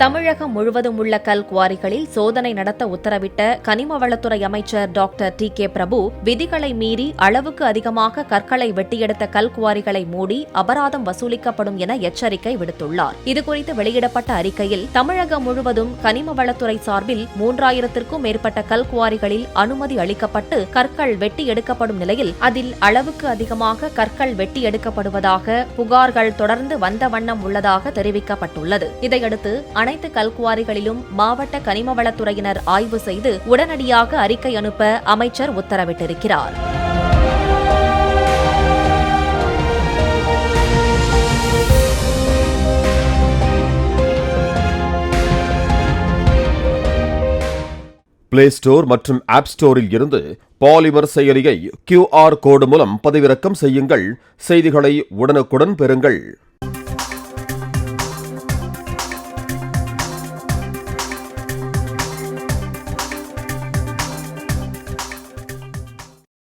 தமிழகம் முழுவதும் உள்ள கல் குவாரிகளில் சோதனை நடத்த உத்தரவிட்ட கனிமவளத்துறை அமைச்சர் டாக்டர் டி.கே. பிரபு விதிகளை மீறி அளவுக்கு அதிகமாக கற்களை வெட்டியெடுத்த கல் குவாரிகளை மூடி அபராதம் வசூலிக்கப்படும் என எச்சரிக்கை விடுத்துள்ளார். இதுகுறித்து வெளியிடப்பட்ட அறிக்கையில் தமிழகம் முழுவதும் கனிமவளத்துறை சார்பில் 3000க்கும் மேற்பட்ட கல் குவாரிகளில் அனுமதி அளிக்கப்பட்டு கற்கள் வெட்டி எடுக்கப்படும் நிலையில் அதில் அளவுக்கு அதிகமாக கற்கள் வெட்டி எடுக்கப்படுவதாக புகார்கள் தொடர்ந்து வந்த வண்ணம் உள்ளதாக தெரிவிக்கப்பட்டுள்ளது. இதையடுத்து அனைத்து கல்குவாரிகளிலும் மாவட்ட கனிமவளத்துறையினர் ஆய்வு செய்து உடனடியாக அறிக்கை அனுப்ப அமைச்சர் உத்தரவிட்டிருக்கிறார். பிளே ஸ்டோர் மற்றும் ஆப் ஸ்டோரில் இருந்து பாலிமர் செயலியை QR கோடு மூலம் பதிவிறக்கம் செய்யுங்கள். செய்திகளை உடனுக்குடன் பெறுங்கள்.